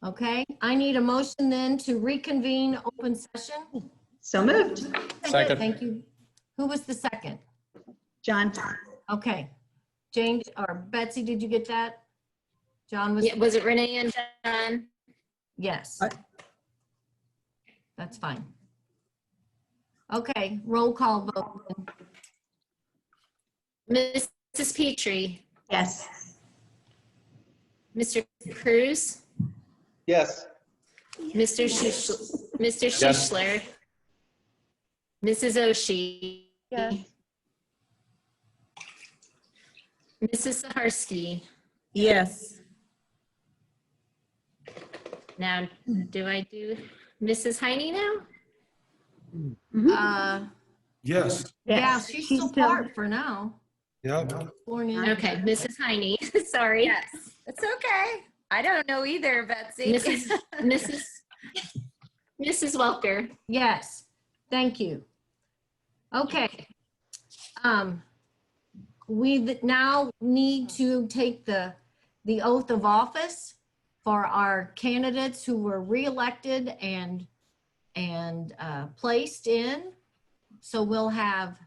Okay, I need a motion then to reconvene open session. So moved. Second. Thank you. Who was the second? John? Okay. James or Betsy, did you get that? John was, Yeah, was it Renee and John? yes. That's fine. Okay, roll call vote. Mrs. Petrie, Yes. Mr. Cruz, Yes. Mr. Schischler, Mrs. Oshie. Yes. Mrs. Saharsky. Yes. Now, do I do Mrs. Heine now? Yes. Yeah, she's still part for now. Yep. Sworn in. Okay, Mrs. Heine, sorry. Yes, it's okay. I don't know either, Betsy. Mrs. Welker. Yes, thank you. Okay. We now need to take the oath of office for our candidates who were reelected and placed in. So we'll have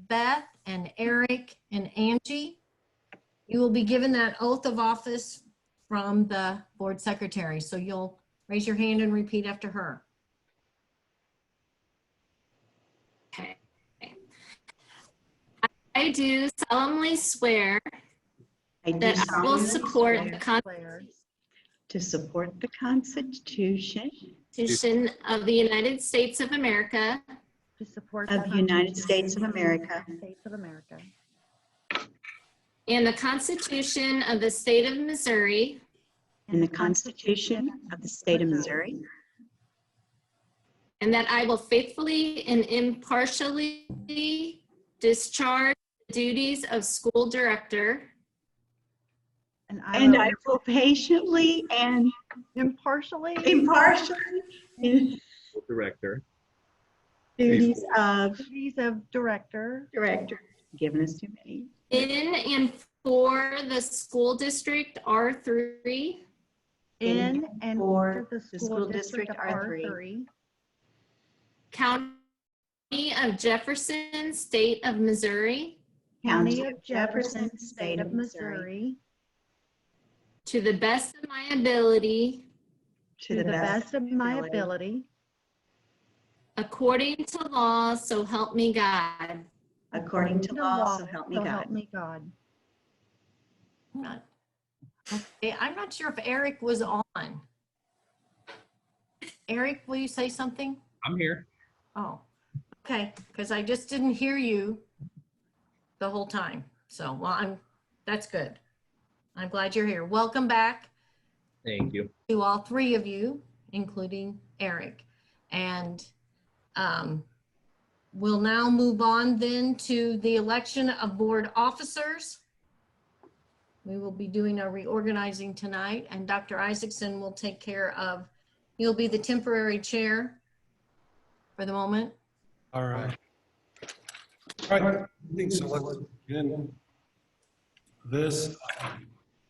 Beth and Eric and Angie. You will be given that oath of office from the board secretary. So you'll raise your hand and repeat after her. Okay. I do solemnly swear I do that I will solemnly support swear the to support the Constitution Constitution of the United States of America To support of the United States of America States of America and the Constitution of the State of Missouri, and the Constitution of the State of Missouri, and that I will faithfully and impartially discharge the duties of school director and and I will patiently and impartially impartially Director. duties of duties of director director, given us too many, in and for the school district R3 in and for for the school district of R3, R3, County of Jefferson, State of Missouri, County of Jefferson, State of Missouri, to the best of my ability, to the best of my ability, according to law, so help me God. according to law, so help me so God. help me God. Okay, I'm not sure if Eric was on. Eric, will you say something? I'm here. Oh, okay, because I just didn't hear you the whole time. So, well, that's good. I'm glad you're here. Welcome back Thank you. to all three of you, including Eric. And we'll now move on then to the election of board officers. We will be doing a reorganizing tonight, and Dr. Isaacson will take care of, he'll be the temporary chair for the moment. All right. All right. So let's begin this.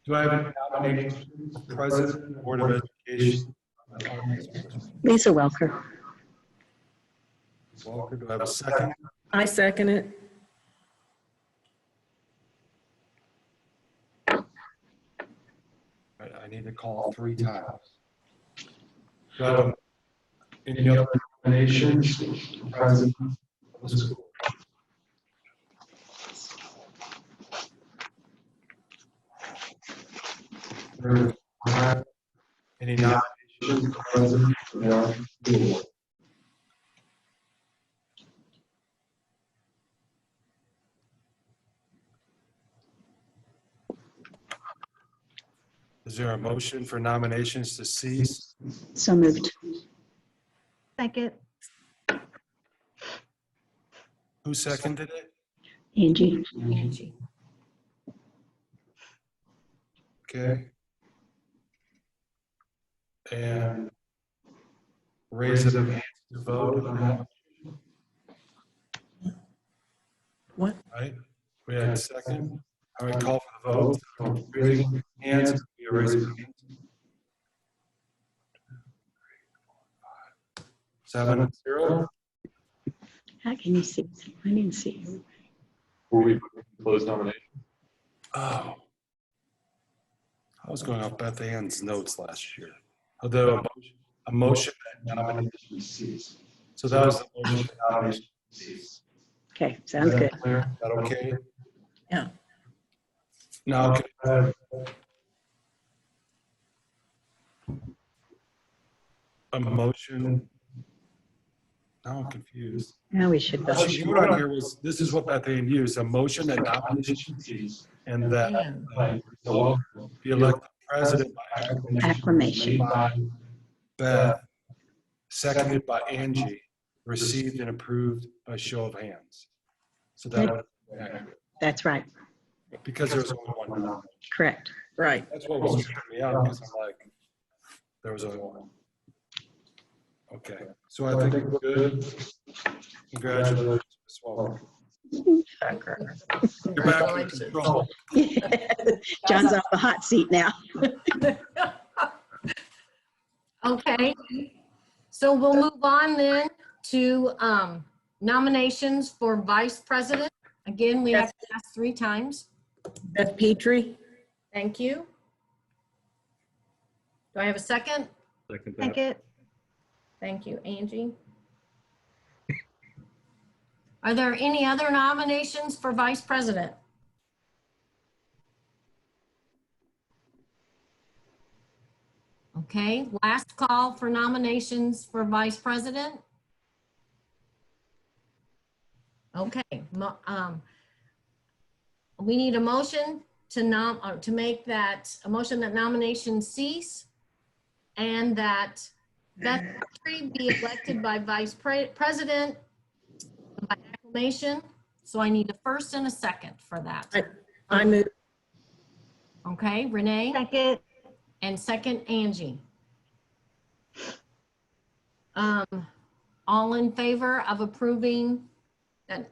Do I have a nomination for President of the Board of Education? Lisa Welker. Walker, do I have a second? I second it. All right, I need to call 3 times. Do I have any other nominations for President of the school? Any nominations for President of the school board? Is there a motion for nominations to cease? So moved. Second, Who seconded it? Angie. Angie. Okay. And raise it of hands to vote on that, What? right? We had a second. All right, call for the vote. So raising hands, we raise your hands. 7-0. How can you see? I didn't see. Before we close nomination, Oh. I was going off Beth Ann's notes last year. Although a motion that nomination cease. So that was the motion that nomination cease. Okay, sounds good. Clear? Is that okay? Yeah. Now, can I have a motion? Now I'm confused. Now we should What vote. she wrote on here was, this is what Beth Ann used, a motion that nomination cease and that be elected president by Acclamation. made by Beth, seconded by Angie, received and approved by show of hands. So that would be accurate, That's right. because there was only one nomination. Correct. Right. That's what was tripping me out, because I'm like, there was only one. Okay, so I think we're good. Congratulations, Ms. Walker. You're back in control. John's off the hot seat now. Okay, so we'll move on then to nominations for vice president. Again, we have to ask 3 times. Beth Petrie. Thank you. Do I have a second? Second. Thank you, Angie. Are there any other nominations for vice president? Okay, last call for nominations for vice president. Okay, we need a motion to make that, a motion that nominations cease and that Beth Petrie be elected by vice president by acclamation. So I need a first and a second for that. I move. Okay, Renee? Second. And second, Angie. All in favor of approving that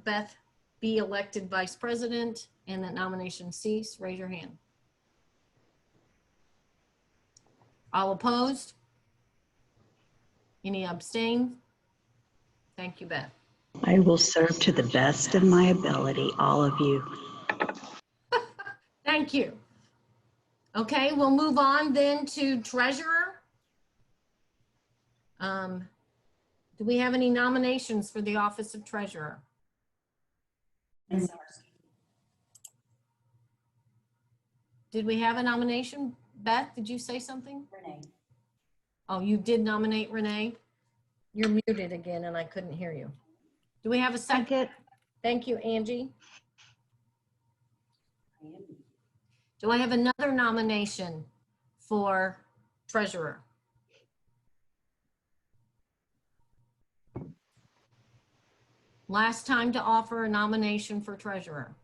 Beth be elected vice president and that nomination cease, raise your hand. All opposed? Any abstain? Thank you, Beth. I will serve to the best of my ability, all of you. Thank you. Okay, we'll move on then to treasurer. Do we have any nominations for the office of treasurer? Did we have a nomination? Beth, did you say something? Renee. Oh, you did nominate Renee? You're muted again and I couldn't hear you. Do we have a second? Second. Thank you, Angie. I am. Do I have another nomination for treasurer? Last time to offer a nomination for treasurer.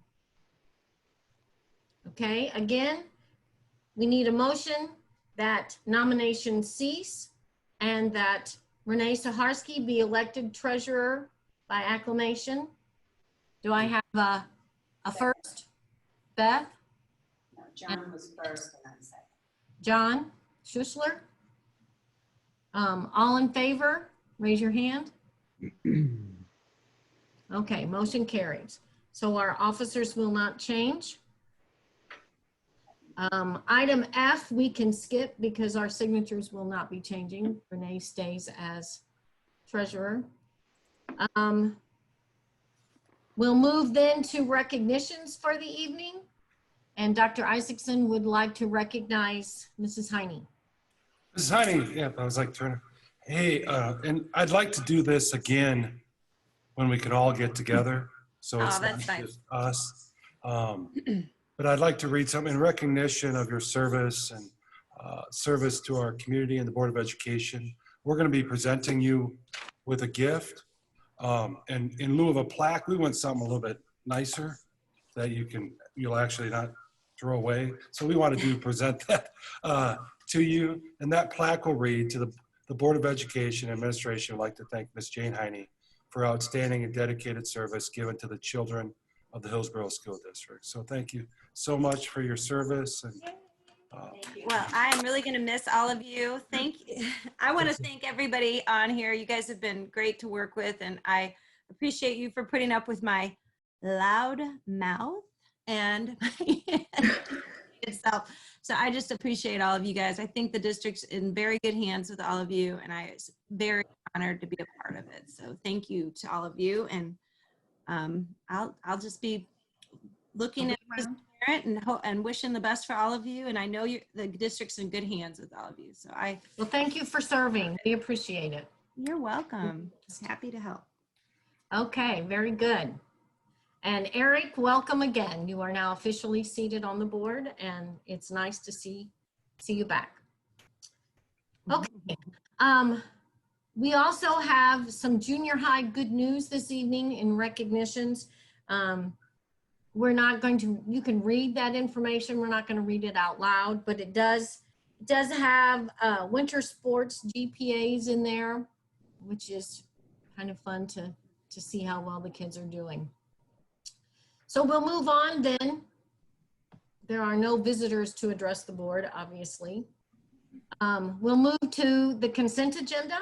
Okay, again, we need a motion that nominations cease and that Renee Saharsky be elected treasurer by acclamation. Do I have a first? Beth? No, John was first and I'm second. John Schuessler? All in favor, raise your hand. Okay, motion carries. So our officers will not change. Item F, we can skip because our signatures will not be changing. Renee stays as treasurer. We'll move then to recognitions for the evening. And Dr. Isaacson would like to recognize Mrs. Heine. Mrs. Heine, yeah, I was like turning. Hey, and I'd like to do this again when we can all get together. So it's Oh, that's not nice. just us. But I'd like to read something in recognition of your service and service to our community and the Board of Education. We're going to be presenting you with a gift. And in lieu of a plaque, we want something a little bit nicer that you'll actually not throw away. So we want to present that to you. And that plaque will read, to the Board of Education Administration, would like to thank Ms. Jane Heine for outstanding and dedicated service given to the children of the Hillsborough School District. So thank you so much for your service, and Thank you. Well, I am really going to miss all of you. I want to thank everybody on here. You guys have been great to work with, and I appreciate you for putting up with my loud mouth and itself. So I just appreciate all of you guys. I think the district's in very good hands with all of you, and I was very honored to be a part of it. So thank you to all of you, and I'll just be looking at this parent and wishing the best for all of you. And I know the district's in good hands with all of you. So Well, thank you for serving. We appreciate it. you're welcome. Just happy to help. Okay, very good. And Eric, welcome again. You are now officially seated on the board, and it's nice to see you back. Okay. We also have some junior high good news this evening in recognitions. We're not going to, you can read that information. We're not going to read it out loud, but it does have winter sports GPAs in there, which is kind of fun to see how well the kids are doing. So we'll move on then. There are no visitors to address the board, obviously. We'll move to the consent agenda.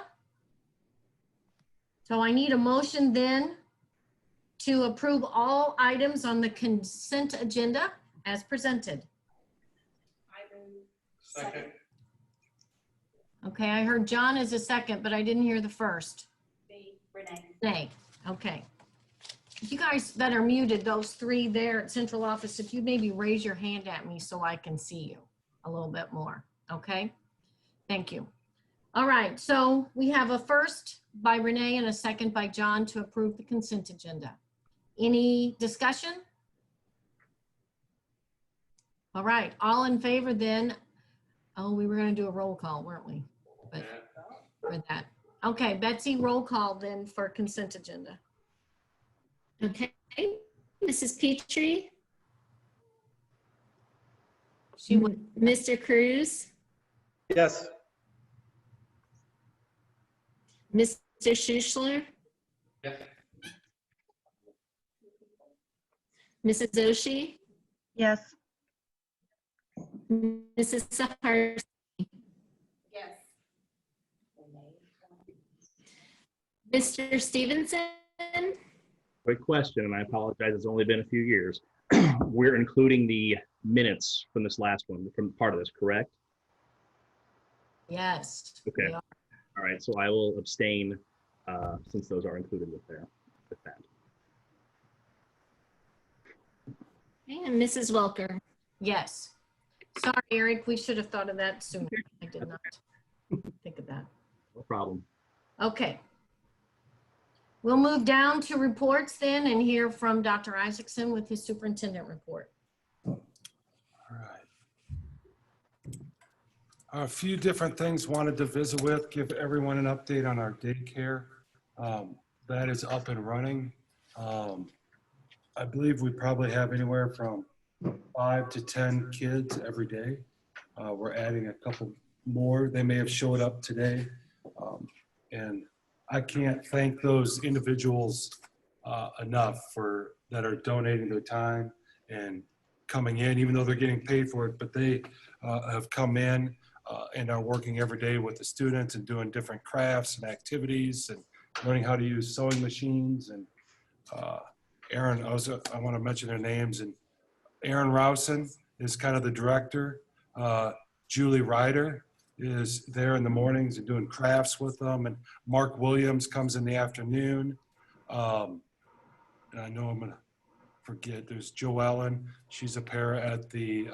So I need a motion then to approve all items on the consent agenda as presented. Second. Okay, I heard John as a second, but I didn't hear the first. Renee. Nay, okay. You guys that are muted, those three there at central office, if you maybe raise your hand at me so I can see you a little bit more, okay? Thank you. All right, so we have a first by Renee and a second by John to approve the consent agenda. Any discussion? All right, all in favor then. Oh, we were gonna do a roll call, weren't we? But for that. Okay, Betsy, roll call then for consent agenda. Okay, Mrs. Petrie, Mr. Cruz, Yes. Mr. Schuschler, Yes. Mrs. Oshie, Yes. Mrs. Saharsky, Yes. Mr. Stevenson, Quick question, and I apologize, it's only been a few years. We're including the minutes from this last one, from part of this, correct? Yes. Okay. we are. All right, so I will abstain since those are included with that. and Mrs. Welker. Yes. Sorry, Eric, we should have thought of that sooner. I did not think of that. No problem. Okay. We'll move down to reports then and hear from Dr. Isaacson with his superintendent report. All right. A few different things wanted to visit with, give everyone an update on our daycare. That is up and running. I believe we probably have anywhere from 5 to 10 kids every day. We're adding a couple more. They may have showed up today. And I can't thank those individuals enough that are donating their time and coming in, even though they're getting paid for it, but they have come in and are working every day with the students and doing different crafts and activities and learning how to use sewing machines. And Aaron, I want to mention their names. And Aaron Rowson is kind of the director. Julie Ryder is there in the mornings and doing crafts with them. And Mark Williams comes in the afternoon. And I know I'm going to forget, there's Joellen. She's a para at the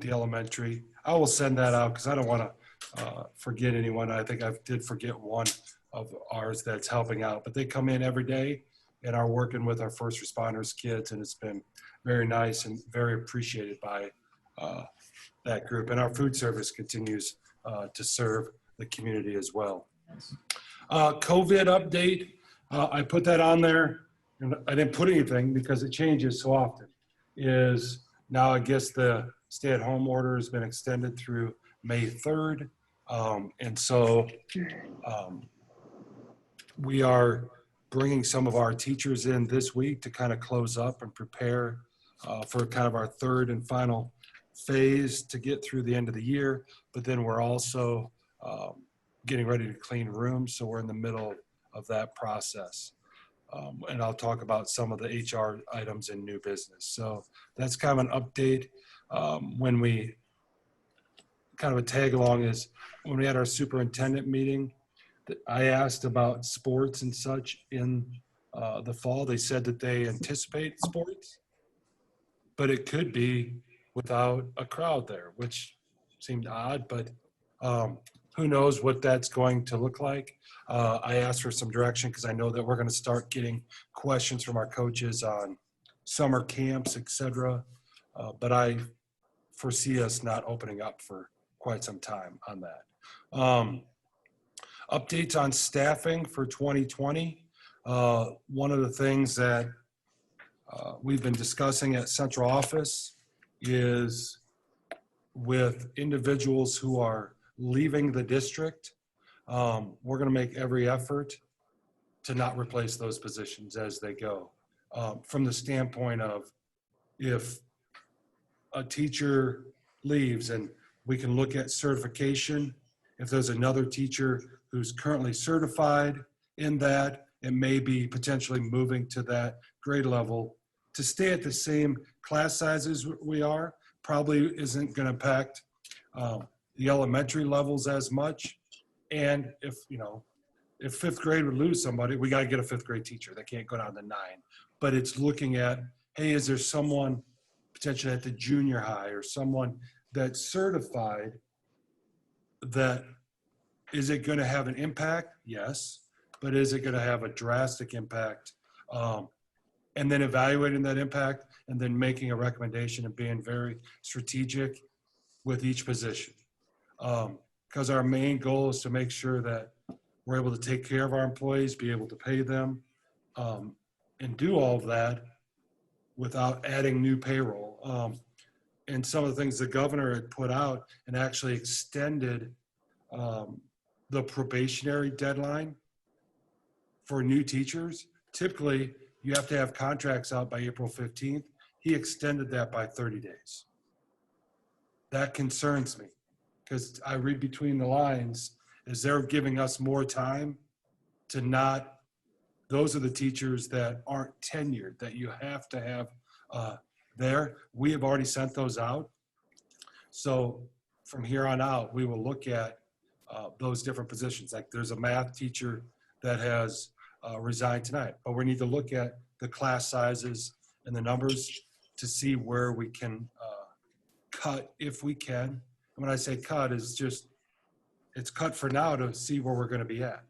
elementary. I will send that out because I don't want to forget anyone. I think I did forget one of ours that's helping out, but they come in every day and are working with our first responders kids, and it's been very nice and very appreciated by that group. And our food service continues to serve the community as well. COVID update, I put that on there, and I didn't put anything because it changes so often. Is now I guess the stay-at-home order has been extended through May 3rd. And so we are bringing some of our teachers in this week to kind of close up and prepare for kind of our third and final phase to get through the end of the year. But then we're also getting ready to clean rooms, so we're in the middle of that process. And I'll talk about some of the HR items in new business. So that's kind of an update. When we kind of a tag along is when we had our superintendent meeting, I asked about sports and such in the fall. They said that they anticipate sports, but it could be without a crowd there, which seemed odd, but who knows what that's going to look like. I asked for some direction because I know that we're going to start getting questions from our coaches on summer camps, et cetera. But I foresee us not opening up for quite some time on that. Updates on staffing for 2020. One of the things that we've been discussing at central office is with individuals who are leaving the district, we're going to make every effort to not replace those positions as they go. From the standpoint of if a teacher leaves and we can look at certification, if there's another teacher who's currently certified in that, it may be potentially moving to that grade level. To stay at the same class sizes we are probably isn't going to impact the elementary levels as much. And if, you know, if fifth grade would lose somebody, we got to get a fifth grade teacher. They can't go down to 9. But it's looking at, hey, is there someone potentially at the junior high or someone that's certified that, is it going to have an impact? Yes. But is it going to have a drastic impact? And then evaluating that impact and then making a recommendation and being very strategic with each position. Because our main goal is to make sure that we're able to take care of our employees, be able to pay them, and do all of that without adding new payroll. And some of the things the governor had put out and actually extended the probationary deadline for new teachers. Typically, you have to have contracts out by April 15th. He extended that by 30 days. That concerns me because I read between the lines is they're giving us more time to not, those are the teachers that aren't tenured that you have to have there. We have already sent those out. So from here on out, we will look at those different positions. Like there's a math teacher that has resigned tonight, but we need to look at the class sizes and the numbers to see where we can cut if we can. And when I say cut, is just, it's cut for now to see where we're going to be at,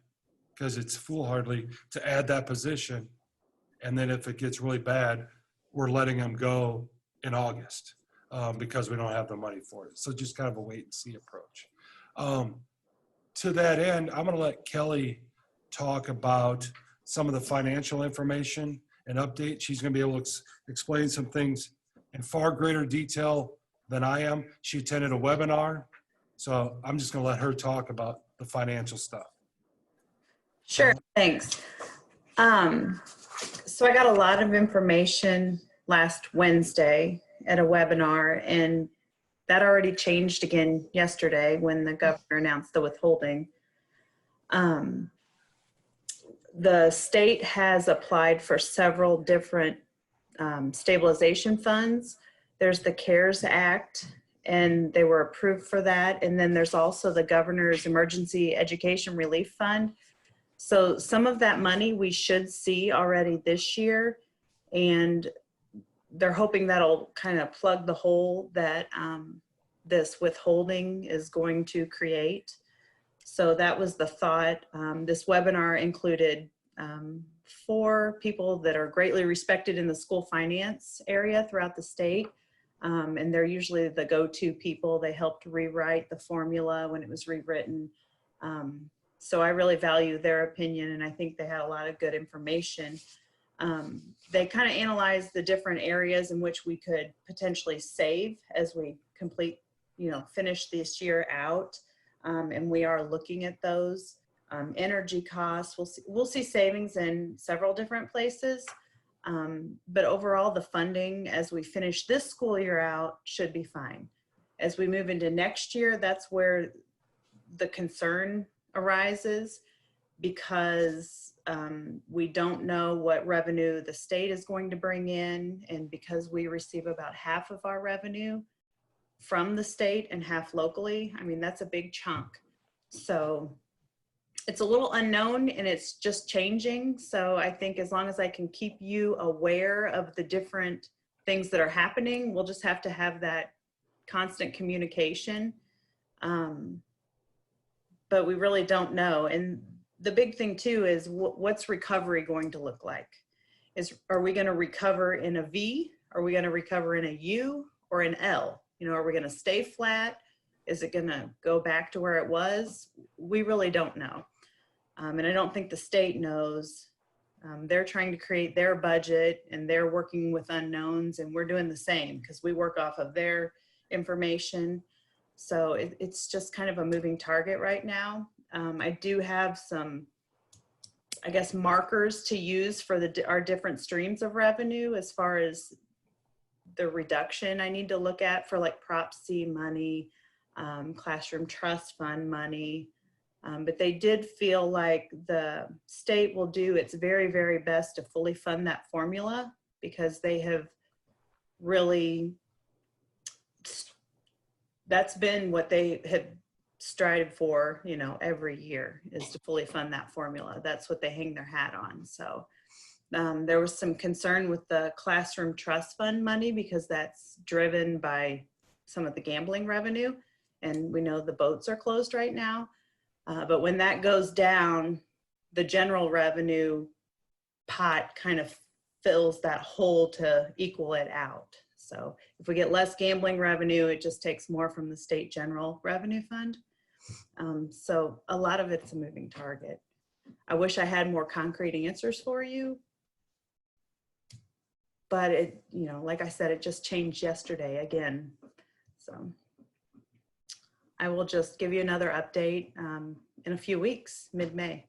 because it's foolhardy to add that position. And then if it gets really bad, we're letting them go in August because we don't have the money for it. So just kind of a wait and see approach. To that end, I'm going to let Kelly talk about some of the financial information and update. She's going to be able to explain some things in far greater detail than I am. She attended a webinar, so I'm just going to let her talk about the financial stuff. Sure, thanks. So I got a lot of information last Wednesday at a webinar, and that already changed again yesterday when the governor announced the withholding. The state has applied for several different stabilization funds. There's the CARES Act, and they were approved for that. And then there's also the Governor's Emergency Education Relief Fund. So some of that money we should see already this year, and they're hoping that'll kind of plug the hole that this withholding is going to create. So that was the thought. This webinar included 4 people that are greatly respected in the school finance area throughout the state. And they're usually the go-to people. They helped rewrite the formula when it was rewritten. So I really value their opinion, and I think they had a lot of good information. They kind of analyzed the different areas in which we could potentially save as we complete, finish this year out. And we are looking at those. Energy costs, we'll see savings in several different places. But overall, the funding as we finish this school year out should be fine. As we move into next year, that's where the concern arises, because we don't know what revenue the state is going to bring in. And because we receive about half of our revenue from the state and half locally, I mean, that's a big chunk. So it's a little unknown and it's just changing. So I think as long as I can keep you aware of the different things that are happening, we'll just have to have that constant communication. But we really don't know. And the big thing too is what's recovery going to look like? Are we going to recover in a V? Are we going to recover in a U or an L? You know, are we going to stay flat? Is it going to go back to where it was? We really don't know. And I don't think the state knows. They're trying to create their budget and they're working with unknowns, and we're doing the same because we work off of their information. So it's just kind of a moving target right now. I do have some, I guess, markers to use for our different streams of revenue as far as the reduction I need to look at for like Prop C money, classroom trust fund money. But they did feel like the state will do its very, very best to fully fund that formula, because they have really, that's been what they have strided for, you know, every year, is to fully fund that formula. That's what they hang their hat on. So there was some concern with the classroom trust fund money because that's driven by some of the gambling revenue. And we know the boats are closed right now. But when that goes down, the general revenue pot kind of fills that hole to equal it out. So if we get less gambling revenue, it just takes more from the state general revenue fund. So a lot of it's a moving target. I wish I had more concrete answers for you, but it, you know, like I said, it just changed yesterday again. So I will just give you another update in a few weeks, mid-May.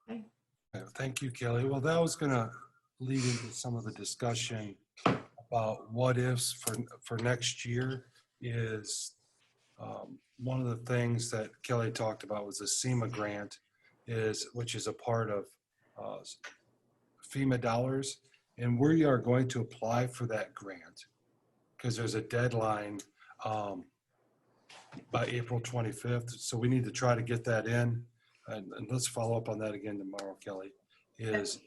Yeah, thank you, Kelly. Well, that was going to lead into some of the discussion about what ifs for next year. Is one of the things that Kelly talked about was the SEMA grant, which is a part of FEMA dollars. And we are going to apply for that grant because there's a deadline by April 25th. So we need to try to get that in. And let's follow up on that again tomorrow, Kelly, is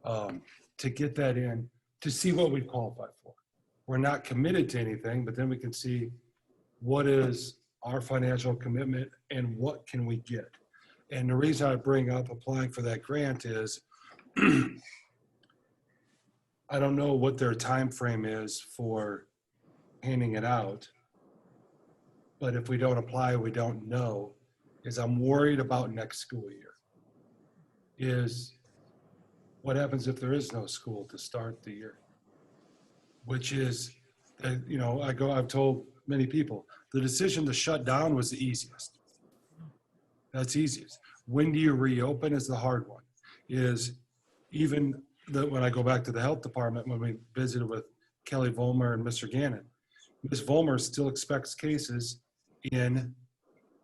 to get that in to see what we qualify for. We're not committed to anything, but then we can see what is our financial commitment and what can we get. And the reason I bring up applying for that grant is I don't know what their time frame is for handing it out, but if we don't apply, we don't know. Is I'm worried about next school year. Is what happens if there is no school to start the year? Which is, you know, I've told many people, the decision to shut down was the easiest. That's easiest. When do you reopen is the hard one. Is even when I go back to the health department, when we visited with Kelly Volmer and Mr. Gannon, Ms. Volmer still expects cases in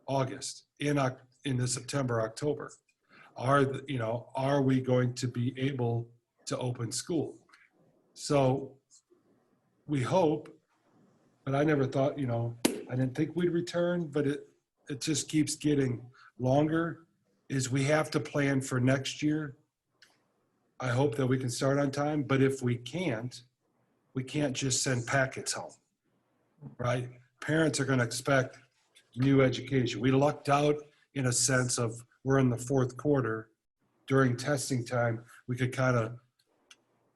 August, in the September, October. Are we going to be able to open school? So we hope, but I never thought, I didn't think we'd return, but it just keeps getting longer. Is we have to plan for next year. I hope that we can start on time, but if we can't just send packets home, right? Parents are going to expect new education. We lucked out in a sense of we're in the fourth quarter. During testing time, we could kind of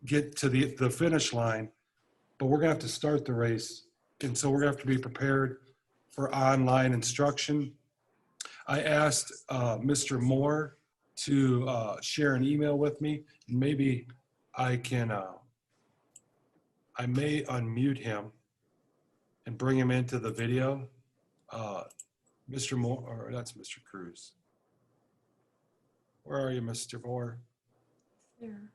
get to the finish line, but we're going to have to start the race. And so we're going to have to be prepared for online instruction. I asked Mr. Moore to share an email with me. Maybe I can, I may unmute him and bring him into the video. Mr. Moore, or that's Mr. Cruz. Where are you, Mr. Moore? And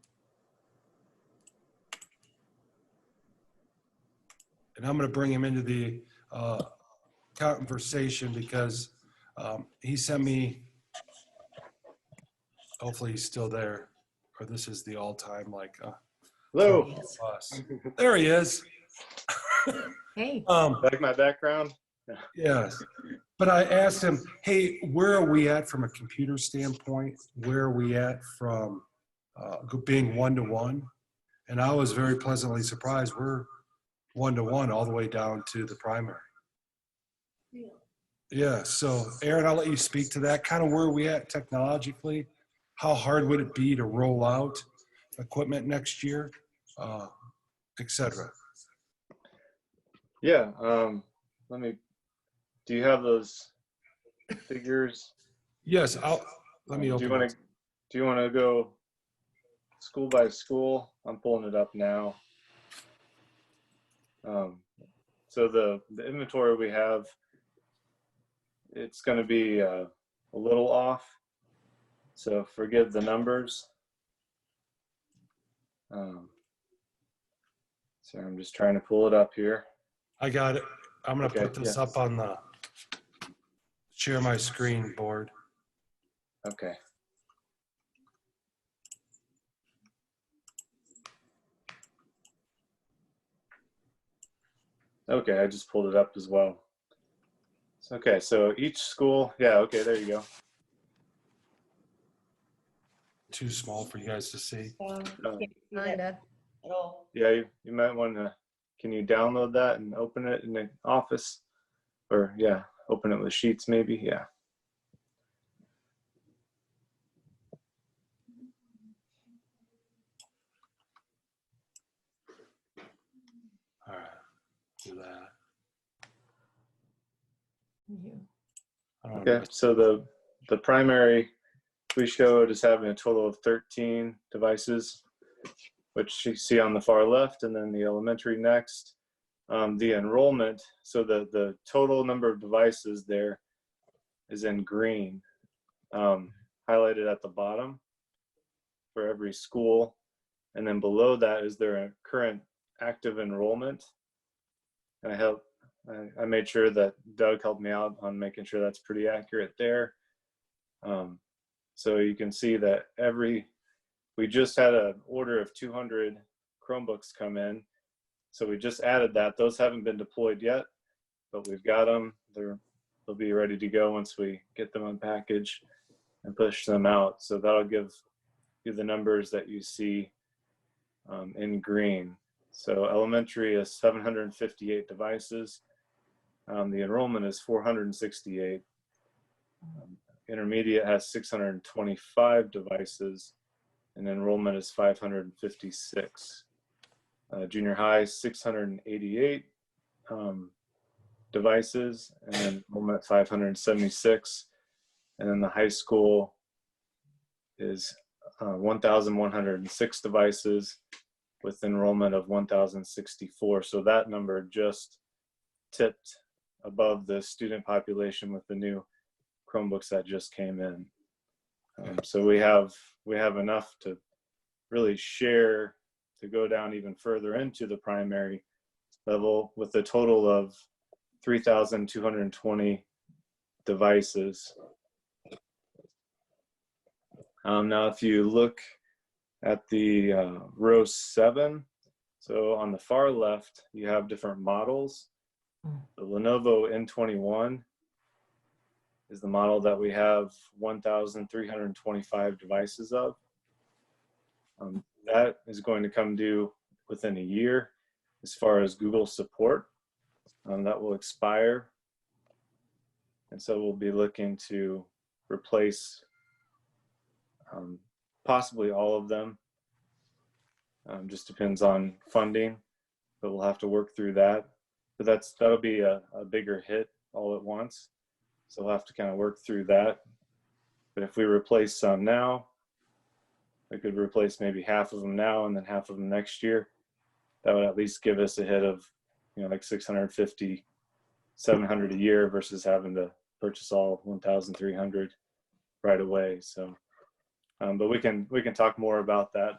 I'm going to bring him into the conversation because he sent me, hopefully he's still there, or this is the all-time like Hello. bus. There he is. Hey, Like my background? Yes. But I asked him, hey, where are we at from a computer standpoint? Where are we at from being one-to-one? And I was very pleasantly surprised. We're one-to-one all the way down to the primary. Yeah, so Aaron, I'll let you speak to that. Kind of where are we at technologically? How hard would it be to roll out equipment next year, et cetera? Yeah. Do you have those figures? Yes, let me Do open you want it. to, do you want to go school by school? I'm pulling it up now. So the inventory we have, it's going to be a little off. So forgive the numbers. So I'm just trying to pull it up here. I got it. I'm going to Okay, put this yeah. up on the share my screen board. Okay. Okay, I just pulled it up as well. Okay, so each school, yeah, okay, there you go. Too small for you guys to see. kinda. Yeah, you might want to, can you download that and open it in the office? Or yeah, open it with Sheets maybe, yeah. All right, do that. I don't Okay, so the primary we showed is having a total of 13 devices, which you see on the far left, and then the elementary next. The enrollment, so the total number of devices there is in green, highlighted at the bottom for every school. And then below that is their current active enrollment. And I made sure that Doug helped me out on making sure that's pretty accurate there. So you can see that we just had an order of 200 Chromebooks come in. So we just added that. Those haven't been deployed yet, but we've got them. They'll be ready to go once we get them unpackaged and push them out. So that'll give you the numbers that you see in green. So elementary is 758 devices. The enrollment is 468. Intermediate has 625 devices, and enrollment is 556. Junior high, 688 devices, and enrollment 576. And then the high school is 1,106 devices with enrollment of 1,064. So that number just tipped above the student population with the new Chromebooks that just came in. So we have enough to really share, to go down even further into the primary level with a total of 3,220 devices. Now, if you look at the row 7, so on the far left, you have different models. The Lenovo N21 is the model that we have 1,325 devices of. That is going to come due within a year as far as Google support. That will expire. And so we'll be looking to replace possibly all of them. Just depends on funding, but we'll have to work through that. But that'll be a bigger hit all at once. So we'll have to kind of work through that. But if we replace some now, we could replace maybe half of them now and then half of them next year. That would at least give us a hit of, like 650, 700 a year versus having to purchase all 1,300 right away. So But we can talk more about that,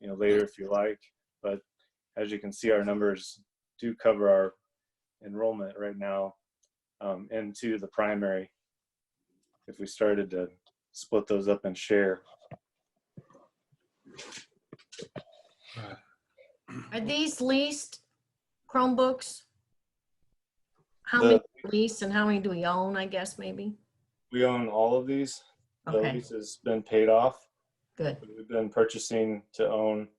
later if you like. But as you can see, our numbers do cover our enrollment right now into the primary. If we started to split those up and share. Are these leased Chromebooks? How many are leased and how many do we own, I guess, maybe? We own all of these. The Okay. lease has been paid off. Good. We've been purchasing to own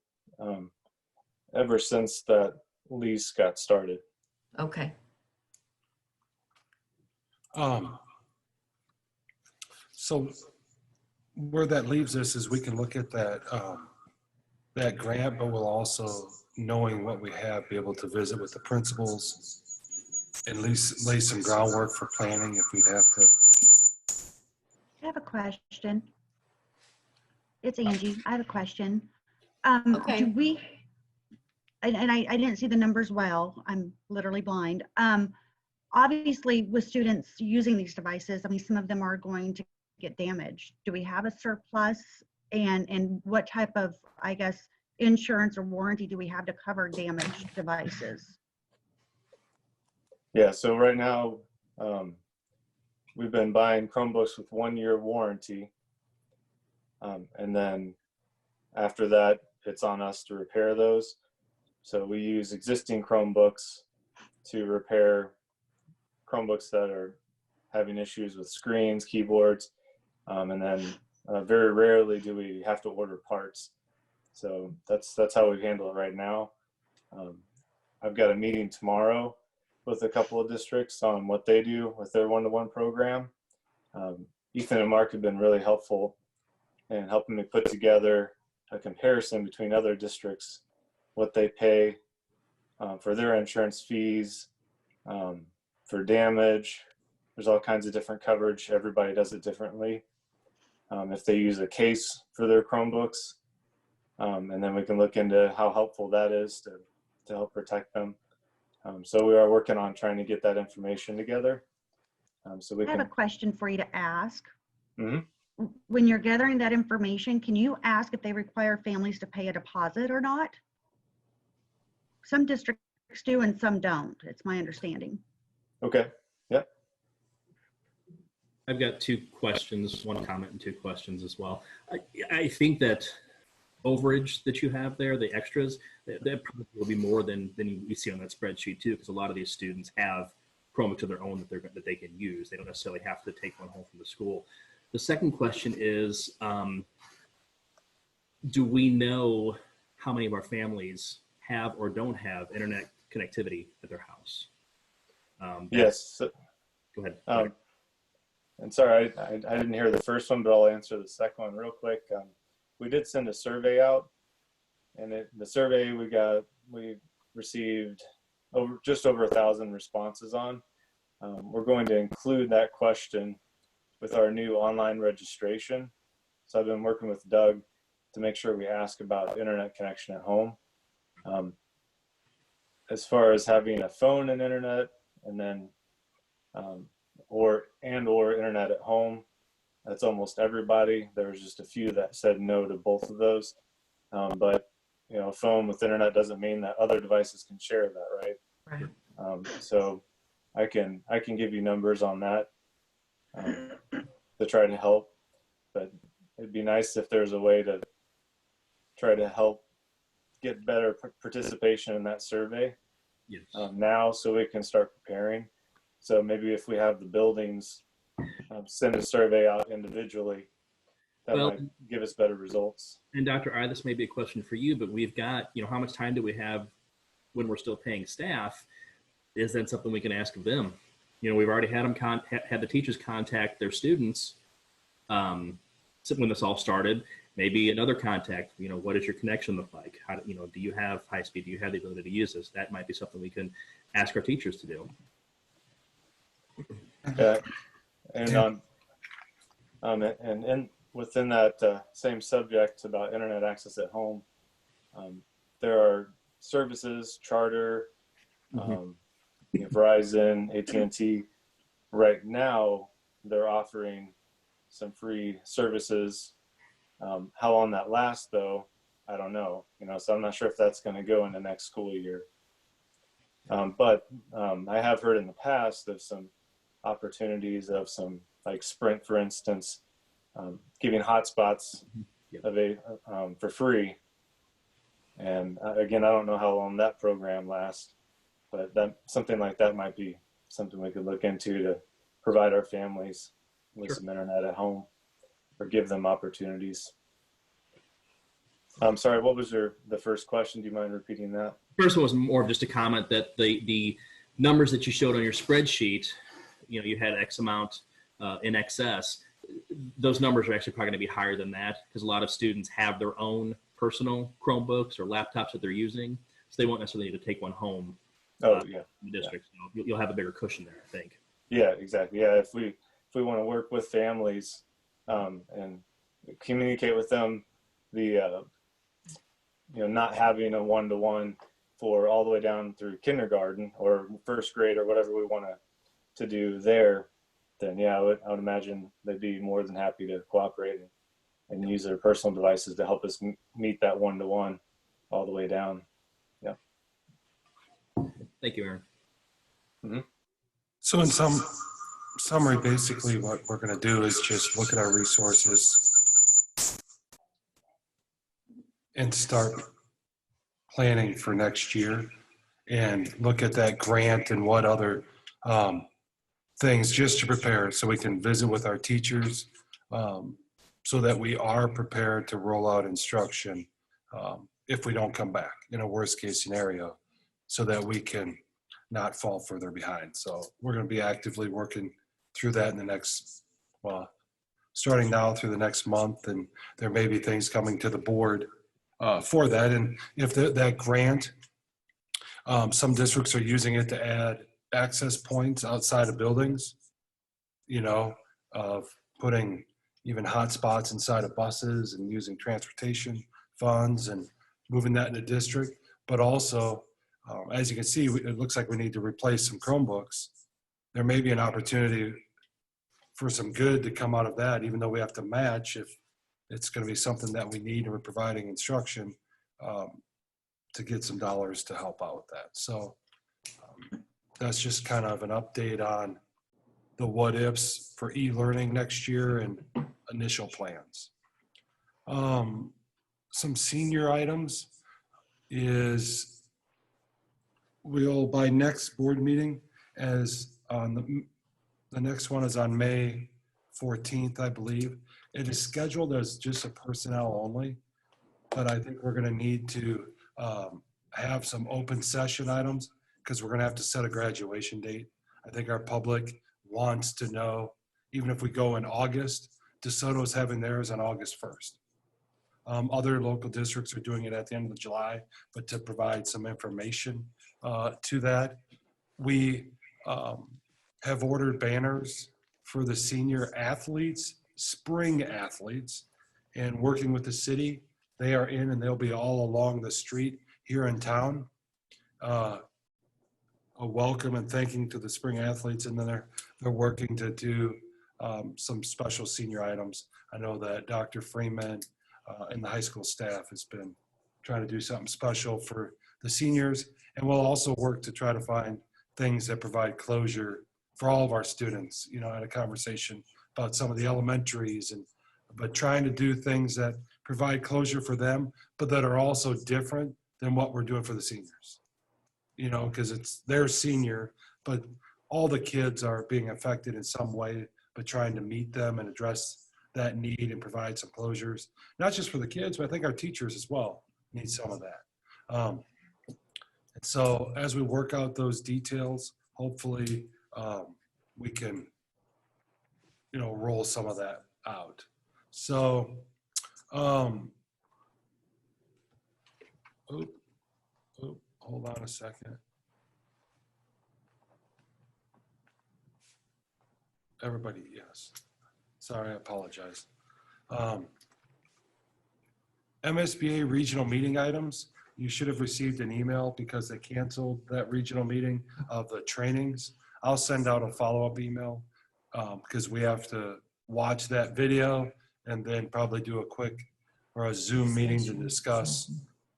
ever since that lease got started. Okay. So where that leaves us is we can look at that, that grant, but we'll also, knowing what we have, be able to visit with the principals and lay some groundwork for planning if we'd have to. I have a question. It's Angie. I have a question. Okay. Do we, and I didn't see the numbers well. I'm literally blind. Obviously, with students using these devices, I mean, some of them are going to get damaged. Do we have a surplus? And what type of, I guess, insurance or warranty do we have to cover damaged devices? Yeah, so right now, we've been buying Chromebooks with 1-year warranty. And then after that, it's on us to repair those. So we use existing Chromebooks to repair Chromebooks that are having issues with screens, keyboards, and then very rarely do we have to order parts. So that's how we handle it right now. I've got a meeting tomorrow with a couple of districts on what they do with their one-to-one program. Ethan and Mark have been really helpful in helping me put together a comparison between other districts, what they pay for their insurance fees, for damage. There's all kinds of different coverage. Everybody does it differently. If they use a case for their Chromebooks, and then we can look into how helpful that is to help protect them. So we are working on trying to get that information together. So we I have a can. question for you to ask. Mhm. When you're gathering that information, can you ask if they require families to pay a deposit or not? Some districts do and some don't. It's my understanding. Okay. Yep. I've got 2 questions, 1 comment and 2 questions as well. I think that overage that you have there, the extras, that probably will be more than you see on that spreadsheet too, because a lot of these students have Chromebooks of their own that they can use. They don't necessarily have to take one home from the school. The second question is, do we know how many of our families have or don't have internet connectivity at their house? Yes. Go ahead. And sorry, I didn't hear the first one, but I'll answer the second one real quick. We did send a survey out, and the survey we received just over 1,000 responses on. We're going to include that question with our new online registration. So I've been working with Doug to make sure we ask about internet connection at home. As far as having a phone and internet, and then or internet at home, that's almost everybody. There was just a few that said no to both of those. But a phone with internet doesn't mean that other devices can share that, right? Right. So I can give you numbers on that to try to help. But it'd be nice if there's a way to try to help get better participation in that survey. Yes. Now, so we can start preparing. So maybe if we have the buildings send a survey out individually, that might give us better results. And Dr. I, this may be a question for you, but we've got, how much time do we have when we're still paying staff? Is that something we can ask of them? We've already had them had the teachers contact their students when this all started. Maybe another contact. What does your connection look like? How do you have high speed? Do you have the ability to use this? That might be something we can ask our teachers to do. Yeah, and within that same subject about internet access at home, there are services, Charter, Verizon, AT&T. Right now, they're offering some free services. How long that lasts, though, I don't know. So I'm not sure if that's going to go in the next school year. But I have heard in the past of some opportunities of some, like Sprint, for instance, giving hotspots for free. And again, I don't know how long that program lasts, but something like that might be something we could look into to provide our families with some internet at home, or give them opportunities. I'm sorry, what was the first question? Do you mind repeating that? First one was more of just a comment that the numbers that you showed on your spreadsheet, you had X amount in excess. Those numbers are actually probably going to be higher than that, because a lot of students have their own personal Chromebooks or laptops that they're using, so they won't necessarily need to take one home. Yeah. In the district. So you'll have a bigger cushion there, I think. Yeah, exactly. Yeah, if we want to work with families and communicate with them, not having a one-to-one for all the way down through kindergarten or first grade or whatever we want to do there, then yeah, I would imagine they'd be more than happy to cooperate and use their personal devices to help us meet that one-to-one all the way down. Yeah. Thank you, Aaron. Mm-hmm. So in summary, basically what we're going to do is just look at our resources and start planning for next year, and look at that grant and what other things just to prepare, so we can visit with our teachers, so that we are prepared to roll out instruction if we don't come back in a worst case scenario, so that we can not fall further behind. So we're going to be actively working through that in the next, starting now through the next month, and there may be things coming to the board for that. And if that grant, some districts are using it to add access points outside of buildings, of putting even hotspots inside of buses and using transportation funds and moving that in the district. But also, as you can see, it looks like we need to replace some Chromebooks. There may be an opportunity for some good to come out of that, even though we have to match if it's going to be something that we need and we're providing instruction to get some dollars to help out with that. So that's just kind of an update on the what ifs for e-learning next year and initial plans. Some senior items is we'll, by next board meeting, as on the next one is on May 14th, I believe. It is scheduled as just a personnel only, but I think we're going to need to have some open session items, because we're going to have to set a graduation date. I think our public wants to know, even if we go in August, DeSoto's having theirs on August 1st. Other local districts are doing it at the end of July, but to provide some information to that. We have ordered banners for the senior athletes, spring athletes, and working with the city, they are in and they'll be all along the street here in town. A welcome and thanking to the spring athletes, and then they're working to do some special senior items. I know that Dr. Freeman and the high school staff has been trying to do something special for the seniors, and we'll also work to try to find things that provide closure for all of our students. Had a conversation about some of the elementaries, but trying to do things that provide closure for them, but that are also different than what we're doing for the seniors. Because it's their senior, but all the kids are being affected in some way, but trying to meet them and address that need and provide some closures, not just for the kids, but I think our teachers as well need some of that. And so as we work out those details, hopefully we can, roll some of that out. So, hold on a second. Everybody, yes. Sorry, I apologize. MSBA regional meeting items. You should have received an email because they canceled that regional meeting of the trainings. I'll send out a follow-up email because we have to watch that video and then probably do a quick or a Zoom meeting to discuss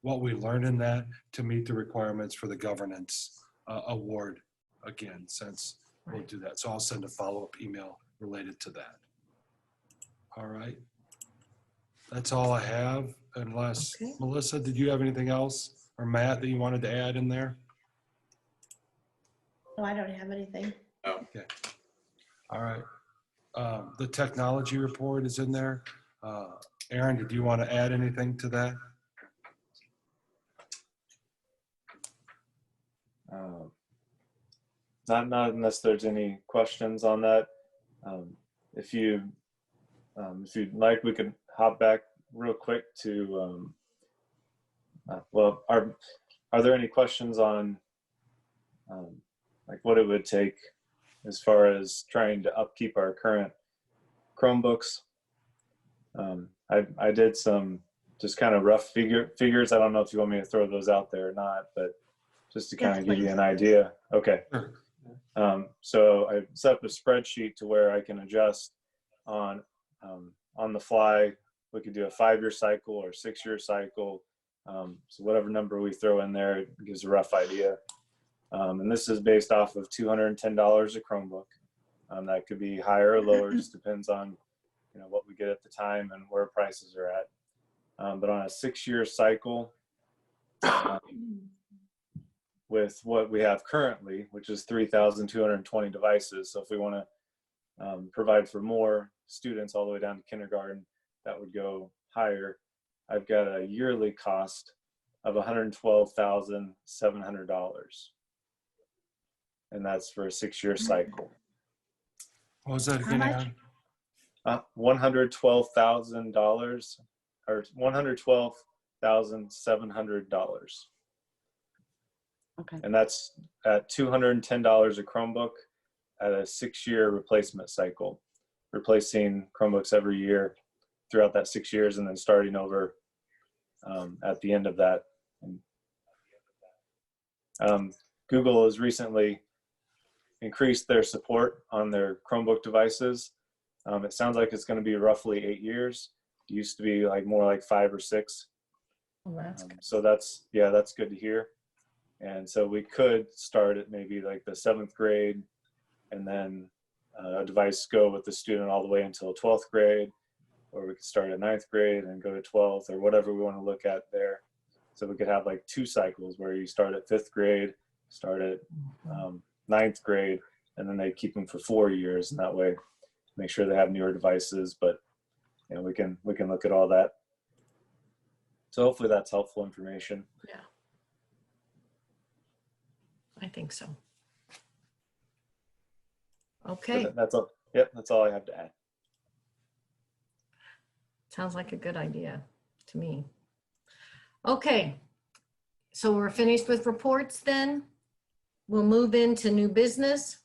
what we learned in that to meet the requirements for the governance award again, since we'll do that. So I'll send a follow-up email related to that. All right. That's all I have, unless, Okay. Melissa, did you have anything else? Or Matt, that you wanted to add in there? No, I don't have anything. Okay. All right. The technology report is in there. Aaron, did you want to add anything to that? Not unless there's any questions on that. If you'd like, we could hop back real quick to, well, are there any questions on like what it would take as far as trying to upkeep our current Chromebooks? I did some just kind of rough figures. I don't know if you want me to throw those out there or not, but just to kind Yes, of give you please. an idea. Okay. Sure. So I set up a spreadsheet to where I can adjust on the fly. We could do a 5-year cycle or 6-year cycle. So whatever number we throw in there, it gives a rough idea. And this is based off of $210 a Chromebook. That could be higher or lower, just depends on what we get at the time and where prices are at. But on a 6-year cycle, with what we have currently, which is 3,220 devices. So if we want to provide for more students all the way down to kindergarten, that would go higher. I've got a yearly cost of $112,700. And that's for a 6-year cycle. What was that again, much? Aaron? $112,000 or $112,700. Okay. And that's at $210 a Chromebook at a 6-year replacement cycle, replacing Chromebooks every year throughout that 6 years and then starting over at the end of that. Google has recently increased their support on their Chromebook devices. It sounds like it's going to be roughly 8 years. It used to be like more like 5 or 6. Well, that's good. So that's good to hear. And so we could start at maybe like the 7th grade and then a device go with the student all the way until 12th grade, or we could start at 9th grade and go to 12th or whatever we want to look at there. So we could have like 2 cycles where you start at 5th grade, start at 9th grade, and then they keep them for 4 years. And that way make sure they have newer devices, but we can look at all that. So hopefully that's helpful information. Yeah. I think so. Okay, But that's all. Yep, that's all I have to add. sounds like a good idea to me. Okay, so we're finished with reports then. We'll move into new business.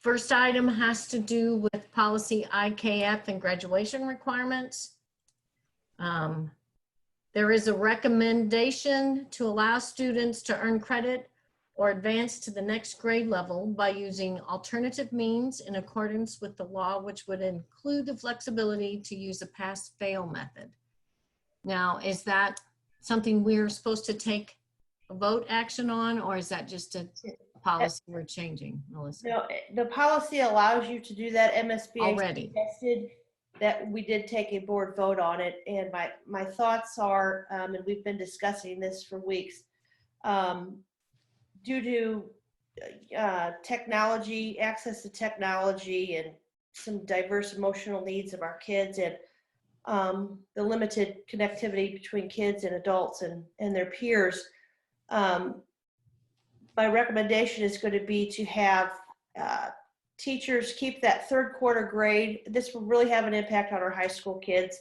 First item has to do with policy IKF and graduation requirements. There is a recommendation to allow students to earn credit or advance to the next grade level by using alternative means in accordance with the law, which would include the flexibility to use a pass-fail method. Now, is that something we're supposed to take a vote action on, or is that just a policy we're changing, Melissa? No, the policy allows you to do that. MSBA Already. suggested that we did take a board vote on it. And my thoughts are, and we've been discussing this for weeks, due to technology, access to technology and some diverse emotional needs of our kids and the limited connectivity between kids and adults and their peers, my recommendation is going to be to have teachers keep that 3rd quarter grade. This will really have an impact on our high school kids.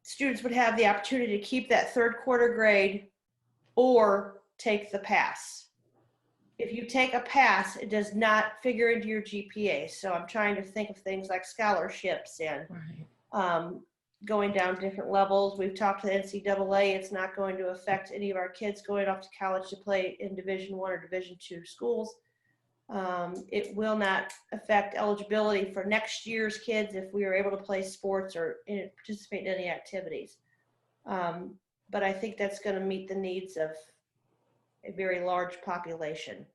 Students would have the opportunity to keep that 3rd quarter grade or take the pass. If you take a pass, it does not figure into your GPA. So I'm trying to think of things like scholarships and Right. going down different levels. We've talked to the NCAA. It's not going to affect any of our kids going off to college to play in Division I or Division II schools. It will not affect eligibility for next year's kids if we are able to play sports or participate in any activities. But I think that's going to meet the needs of a very large population.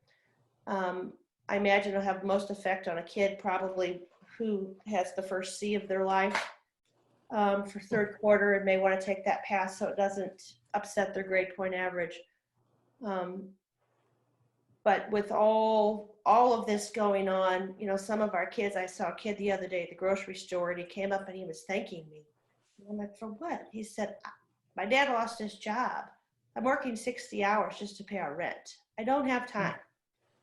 I imagine it'll have most effect on a kid probably who has the first C of their life for third quarter and may want to take that pass so it doesn't upset their grade point average. But with all of this going on, you know, some of our kids, I saw a kid the other day at the grocery store and he came up and he was thanking me. And I'm like, for what? He said, my dad lost his job. I'm working 60 hours just to pay our rent. I don't have time.